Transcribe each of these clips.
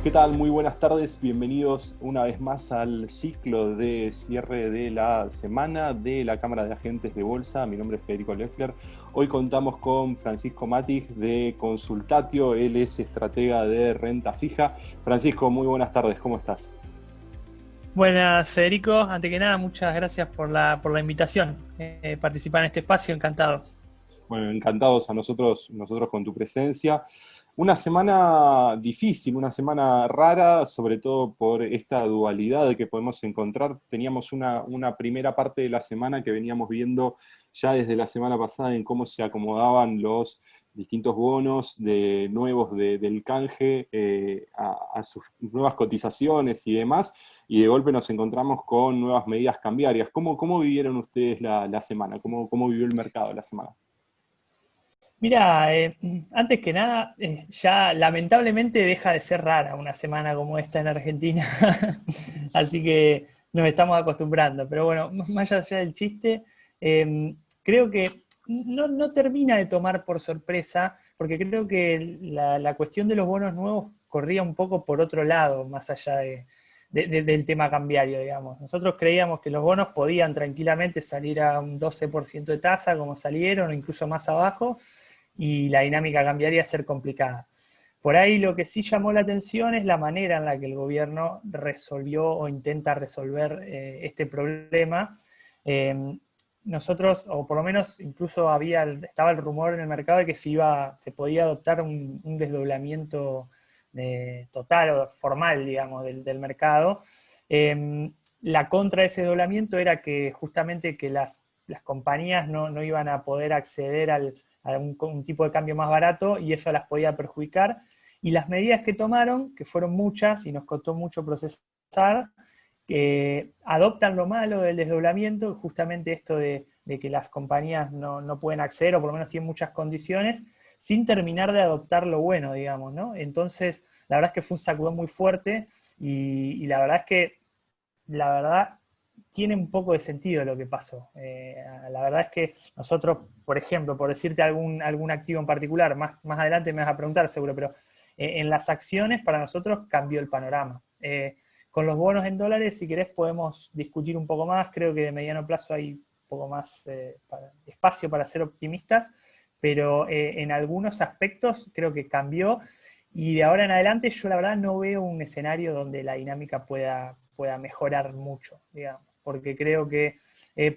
¿Qué tal? Muy buenas tardes, bienvenidos una vez más al ciclo de cierre de la semana de la Cámara de Agentes de Bolsa. Mi nombre es Federico Loeffler. Hoy contamos con Francisco Matig de Consultatio, él es estratega de renta fija. Francisco, muy buenas tardes, ¿cómo estás? Buenas, Federico. Ante que nada, muchas gracias por la invitación. Participar en este espacio, encantado. Bueno, encantados a nosotros con tu presencia. Una semana difícil, una semana rara, sobre todo por esta dualidad que podemos encontrar. Teníamos una primera parte de la semana que veníamos viendo ya desde la semana pasada en cómo se acomodaban los distintos bonos nuevos del canje a sus nuevas cotizaciones y demás, y de golpe nos encontramos con nuevas medidas cambiarias. ¿Cómo vivieron ustedes la semana? ¿Cómo vivió el mercado la semana? Mira, antes que nada, ya lamentablemente deja de ser rara una semana como esta en Argentina. Así que nos estamos acostumbrando. Pero bueno, más allá del chiste, creo que no termina de tomar por sorpresa, porque creo que la cuestión de los bonos nuevos corría un poco por otro lado, más allá del tema cambiario, digamos. Nosotros creíamos que los bonos podían tranquilamente salir a un 12% de tasa, como salieron, o incluso más abajo, y la dinámica cambiaria ser complicada. Por ahí lo que sí llamó la atención es la manera en la que el gobierno resolvió o intenta resolver este problema. Eh, Nosotros, o por lo menos incluso estaba el rumor en el mercado de que se podía adoptar un desdoblamiento total o formal, digamos, del mercado. La contra de ese desdoblamiento era que justamente que las compañías no iban a poder acceder a un tipo de cambio más barato y eso las podía perjudicar. Y las medidas que tomaron, que fueron muchas y nos costó mucho procesar, que adoptan lo malo del desdoblamiento, justamente esto de que las compañías no pueden acceder o por lo menos tienen muchas condiciones, sin terminar de adoptar lo bueno, digamos, ¿no? Entonces, la verdad es que fue un sacudón muy fuerte y la verdad es que, la verdad, tiene un poco de sentido lo que pasó. La verdad es que nosotros, por ejemplo, por decirte algún activo en particular, más adelante me vas a preguntar seguro, pero en las acciones para nosotros cambió el panorama. Con los bonos en dólares, si querés, podemos discutir un poco más. Creo que de mediano plazo hay un poco más espacio para ser optimistas, pero en algunos aspectos creo que cambió y de ahora en adelante yo la verdad no veo un escenario donde la dinámica pueda mejorar mucho, digamos, porque creo que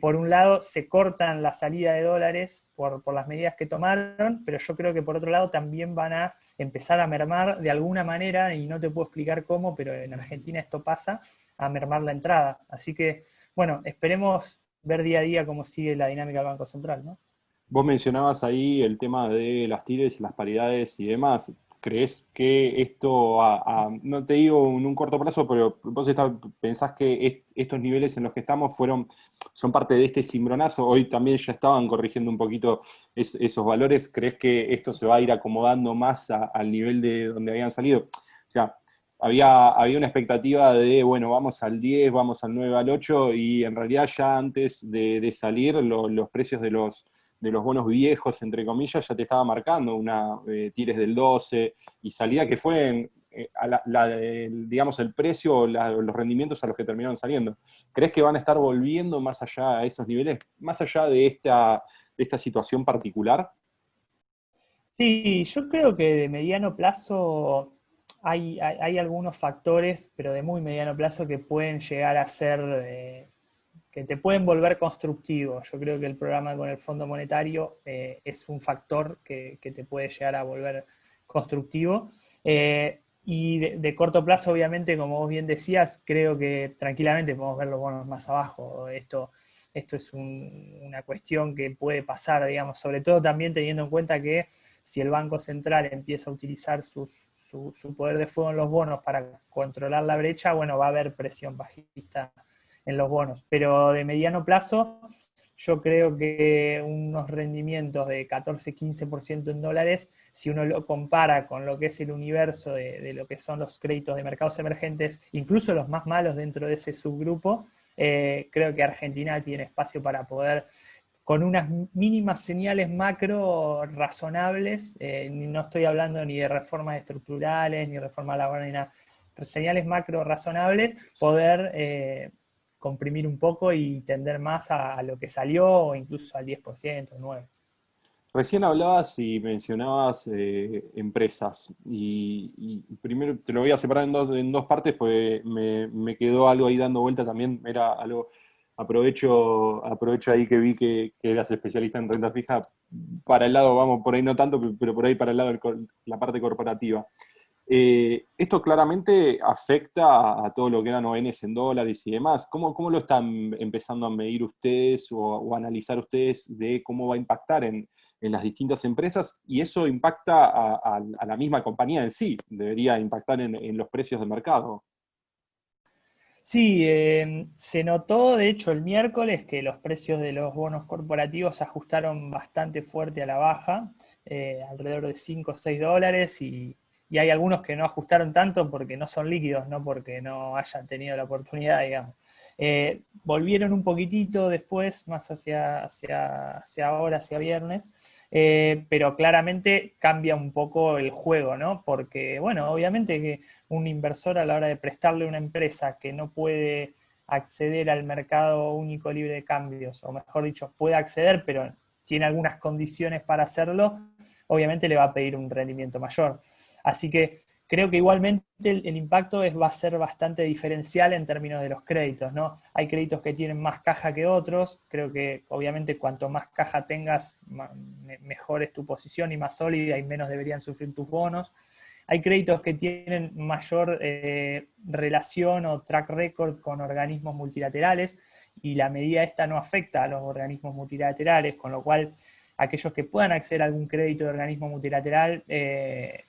por un lado se cortan la salida de dólares por las medidas que tomaron, pero yo creo que por otro lado también van a empezar a mermar de alguna manera, y no te puedo explicar cómo, pero en Argentina esto pasa, a mermar la entrada. Así que, bueno, esperemos ver día a día cómo sigue la dinámica del Banco Central, ¿no? Vos mencionabas ahí el tema de las TIRES, las paridades y demás. ¿Crees que esto, no te digo en un corto plazo, pero pensás que estos niveles en los que estamos son parte de este cimbronazo? Hoy también ya estaban corrigiendo un poquito esos valores. ¿Crees que esto se va a ir acomodando más al nivel de donde habían salido? O sea, había una expectativa de, bueno, vamos al 10, vamos al 9, al 8, y en realidad ya antes de salir los precios de los bonos viejos, entre comillas, ya te estaba marcando una tires del 12 y salida que fue digamos, el precio o los rendimientos a los que terminaron saliendo. ¿Crees que van a estar volviendo más allá a esos niveles, más allá de esta situación particular? Sí, yo creo que de mediano plazo hay algunos factores, pero de muy mediano plazo, que pueden llegar a ser, que te pueden volver constructivo. Yo creo que el programa con el Fondo Monetario es un factor que te puede llegar a volver constructivo. Y de corto plazo, obviamente, como vos bien decías, creo que tranquilamente podemos ver los bonos más abajo. Esto es una cuestión que puede pasar, digamos, sobre todo también teniendo en cuenta que si el Banco Central empieza a utilizar su poder de fuego en los bonos para controlar la brecha, bueno, va a haber presión bajista en los bonos. Pero de mediano plazo, yo creo que unos rendimientos de 14-15% en dólares, si uno lo compara con lo que es el universo de lo que son los créditos de mercados emergentes, incluso los más malos dentro de ese subgrupo, creo que Argentina tiene espacio para poder, con unas mínimas señales macro razonables, no estoy hablando ni de reformas estructurales, ni reforma laboral, ni nada, señales macro razonables, poder comprimir un poco y tender más a lo que salió, o incluso al 10%, 9%. Recién hablabas y mencionabas empresas, y primero te lo voy a separar en dos partes, porque me quedó algo ahí dando vuelta también, era algo, aprovecho ahí que vi que eras especialista en renta fija, para el lado, vamos, por ahí no tanto, pero por ahí para el lado de la parte corporativa. Esto claramente afecta a todo lo que eran ONs en dólares y demás. ¿Cómo lo están empezando a medir ustedes o analizar ustedes de cómo va a impactar en las distintas empresas? Y eso impacta a la misma compañía en sí, debería impactar en los precios de mercado. Sí, se notó de hecho el miércoles que los precios de los bonos corporativos se ajustaron bastante fuerte a la baja, alrededor de 5 o 6 dólares, y hay algunos que no ajustaron tanto porque no son líquidos, no porque no hayan tenido la oportunidad, digamos. Volvieron un poquitito después, más hacia ahora, hacia viernes, pero claramente cambia un poco el juego, ¿no? Porque, bueno, obviamente que un inversor a la hora de prestarle a una empresa que no puede acceder al mercado único libre de cambios, o mejor dicho, puede acceder, pero tiene algunas condiciones para hacerlo, obviamente le va a pedir un rendimiento mayor. Así que creo que igualmente el impacto va a ser bastante diferencial en términos de los créditos, ¿no? Hay créditos que tienen más caja que otros, creo que obviamente cuanto más caja tengas, mejor es tu posición y más sólida y menos deberían sufrir tus bonos. Hay créditos que tienen mayor relación o track record con organismos multilaterales, y la medida esta no afecta a los organismos multilaterales, con lo cual aquellos que puedan acceder a algún crédito de organismo multilateral,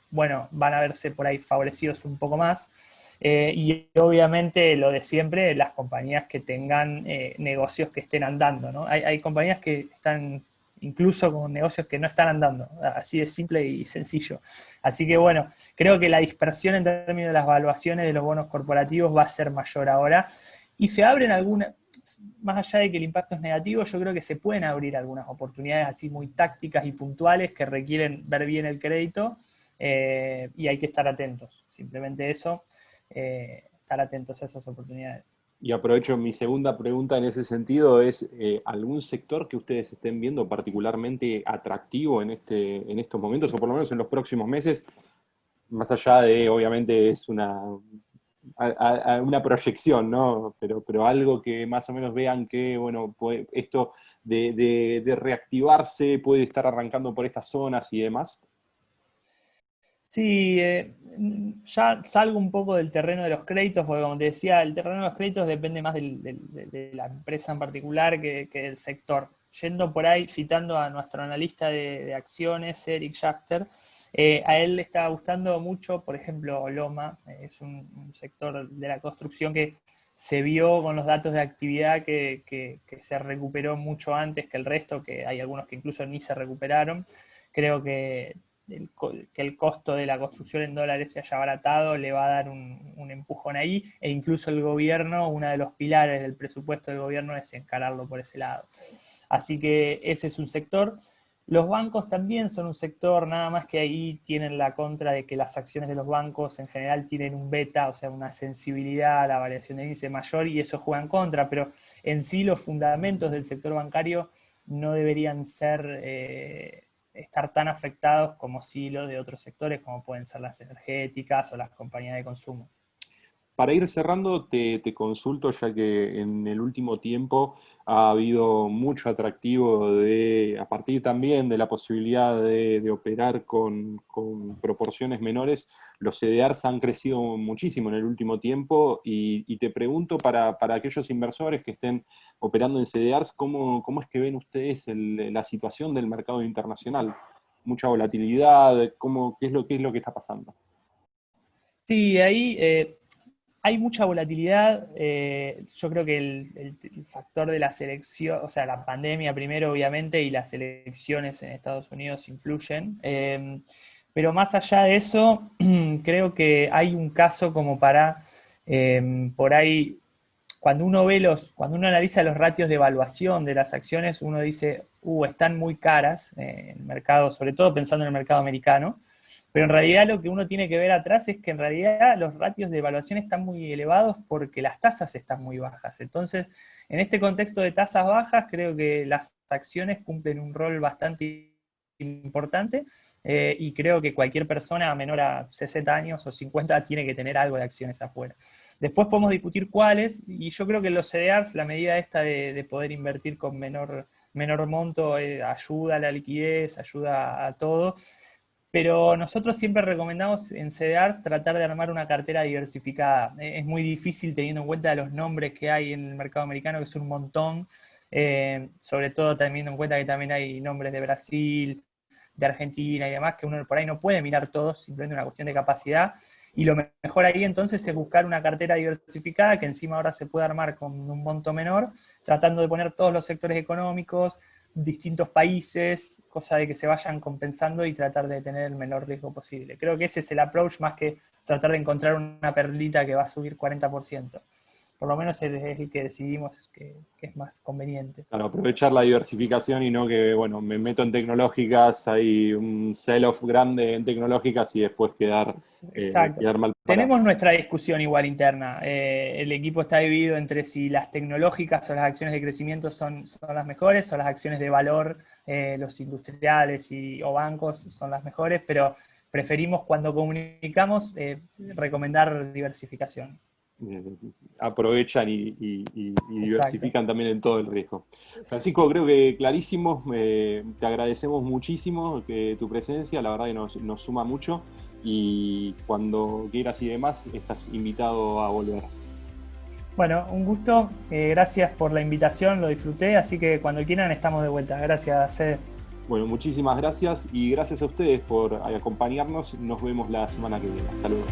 bueno, van a verse por ahí favorecidos un poco más. Y obviamente lo de siempre, las compañías que tengan negocios que estén andando, ¿no? Hay compañías que están incluso con negocios que no están andando, así de simple y sencillo. Así que bueno, creo que la dispersión en términos de las valuaciones de los bonos corporativos va a ser mayor ahora, y se abren algunas, más allá de que el impacto es negativo, yo creo que se pueden abrir algunas oportunidades así muy tácticas y puntuales que requieren ver bien el crédito, y hay que estar atentos, simplemente eso, estar atentos a esas oportunidades. Y aprovecho mi segunda pregunta en ese sentido, es ¿algún sector que ustedes estén viendo particularmente atractivo en estos momentos, o por lo menos en los próximos meses? Más allá de, obviamente, es una proyección, ¿no? Pero algo que más o menos vean que, bueno, esto de reactivarse puede estar arrancando por estas zonas y demás. Sí, ya salgo un poco del terreno de los créditos, porque como te decía, el terreno de los créditos depende más de la empresa en particular que del sector. Yendo por ahí, citando a nuestro analista de acciones, Eric Schachter, a él le estaba gustando mucho, por ejemplo, Loma, es un sector de la construcción que se vio con los datos de actividad que se recuperó mucho antes que el resto, que hay algunos que incluso ni se recuperaron. Creo que el costo de la construcción en dólares se haya abaratado, le va a dar un empujón ahí, e incluso el gobierno, uno de los pilares del presupuesto del gobierno es encararlo por ese lado. Así que ese es un sector. Los bancos también son un sector, nada más que ahí tienen la contra de que las acciones de los bancos en general tienen un beta, o sea, una sensibilidad a la variación de índice mayor, y eso juega en contra, pero en sí los fundamentos del sector bancario no deberían estar tan afectados como sí los de otros sectores, como pueden ser las energéticas o las compañías de consumo. Para ir cerrando, te consulto, ya que en el último tiempo ha habido mucho atractivo a partir también de la posibilidad de operar con proporciones menores. Los CDRs han crecido muchísimo en el último tiempo, y te pregunto para aquellos inversores que estén operando en CDRs, ¿cómo es que ven ustedes la situación del mercado internacional? Mucha volatilidad, ¿qué es lo que está pasando? Sí, ahí hay mucha volatilidad. Yo creo que el factor de la selección, o sea, la pandemia primero, obviamente, y las elecciones en Estados Unidos influyen. Pero más allá de eso, creo que hay un caso como para, por ahí, cuando uno analiza los ratios de evaluación de las acciones, uno dice, están muy caras en el mercado, sobre todo pensando en el mercado americano. Pero en realidad lo que uno tiene que ver atrás es que en realidad los ratios de evaluación están muy elevados porque las tasas están muy bajas. Entonces, en este contexto de tasas bajas, creo que las acciones cumplen un rol bastante importante y creo que cualquier persona menor a 60 años o 50 tiene que tener algo de acciones afuera. Después podemos discutir cuáles, y yo creo que los CDRs, la medida esta de poder invertir con menor monto, ayuda a la liquidez, ayuda a todo. Pero nosotros siempre recomendamos en CDRs tratar de armar una cartera diversificada. Es muy difícil teniendo en cuenta los nombres que hay en el mercado americano, que son un montón, sobre todo teniendo en cuenta que también hay nombres de Brasil, de Argentina y demás, que uno por ahí no puede mirar todos, simplemente una cuestión de capacidad. Y lo mejor ahí entonces es buscar una cartera diversificada que encima ahora se puede armar con un monto menor, tratando de poner todos los sectores económicos, distintos países, cosa de que se vayan compensando y tratar de tener el menor riesgo posible. Creo que ese es el approach más que tratar de encontrar una perlita que va a subir 40%. Por lo menos es el que decidimos que es más conveniente. Claro, aprovechar la diversificación y no que, bueno, me meto en tecnológicas, hay un sell-off grande en tecnológicas y después quedar mal parado. Tenemos nuestra discusión igual interna. El equipo está dividido entre si las tecnológicas o las acciones de crecimiento son las mejores o las acciones de valor, los industriales o bancos son las mejores, pero preferimos cuando comunicamos recomendar diversificación. Aprovechan y diversifican también en todo el riesgo. Francisco, creo que clarísimo, te agradecemos muchísimo tu presencia, la verdad que nos suma mucho y cuando quieras y demás estás invitado a volver. Bueno, un gusto, gracias por la invitación, lo disfruté, así que cuando quieran estamos de vuelta. Gracias, Fede. Bueno, muchísimas gracias y gracias a ustedes por acompañarnos, nos vemos la semana que viene. Hasta luego.